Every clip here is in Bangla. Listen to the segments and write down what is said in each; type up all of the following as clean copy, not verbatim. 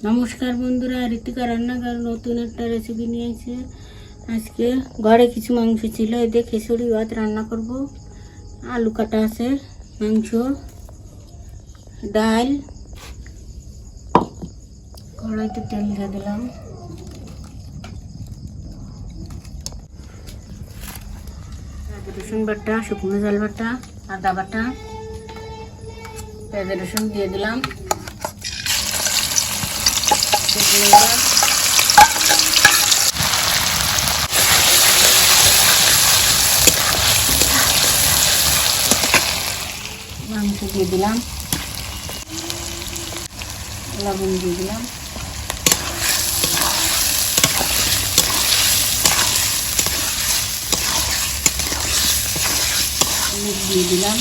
নমস্কার বন্ধুরা, ঋতিকা রান্নাঘর নতুন একটা রেসিপি নিয়ে এসেছে। আজকে ঘরে কিছু মাংস ছিল, এতে খিচুড়ি ভাত রান্না করব। আলু কাটা আছে, মাংস, ডাল। কড়াইতে তেল দিয়ে দিলাম। রসুন বাটা, শুকনো ঝাল বাটা, আদা বাটা, পেঁয়াজ রসুন দিয়ে দিলাম। মাংস দিয়ে দিলাম, লবণ দিয়ে দিলাম, হলুদ দিয়ে দিলাম,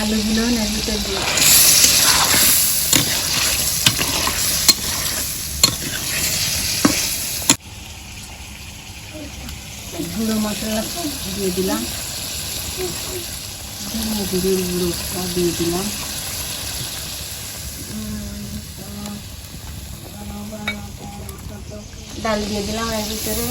আলুগুলো এর ভিতর দিয়ে গুঁড়ো মশলা দিয়ে দিলাম, জিরের গুঁড়োটা দিয়ে দিলাম, ডাল দিয়ে দিলাম এর ভিতরে।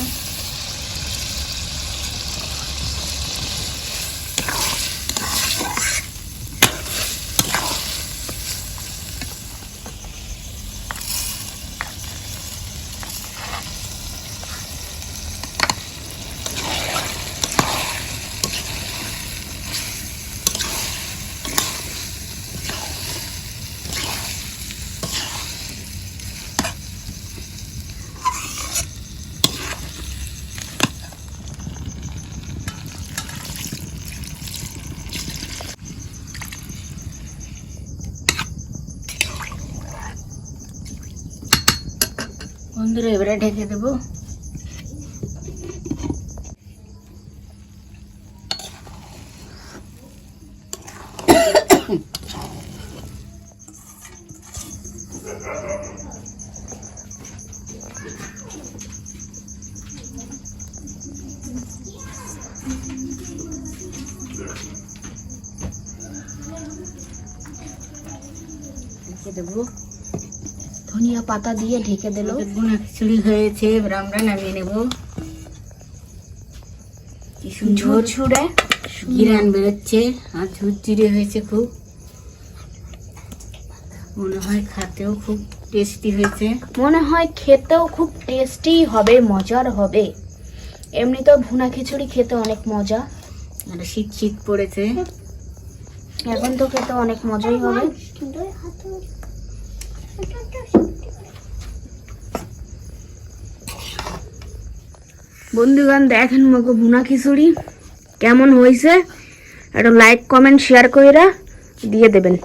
বন্ধুরা এবারে ঢেকে দেবো। ঢেকে দেবো, ধনিয়া পাতা দিয়ে ঢেকে দিল। বোনা খিচুড়ি হয়েছে, এবার আমরা নামিয়ে নেব। কি সুন্দর ঝুরঝুরে ঘিরান বেরোচ্ছে আর ঝুরঝুরে হয়েছে খুব। মনে হয় খেতেও খুব টেস্টি হয়েছে। মনে হয় খেতেও খুব টেস্টি হবে, মজার হবে। এমনি তো ভুনা খিচুড়ি খেতে অনেক মজা, আর শীত শীত পড়েছে, এখন তো খেতে অনেক মজাই হবে। বন্ধুগণ দেখেন মগো ভুনা খিচুড়ি কেমন হয়েছে, একটা লাইক কমেন্ট শেয়ার কইরা দিয়ে দেবেন।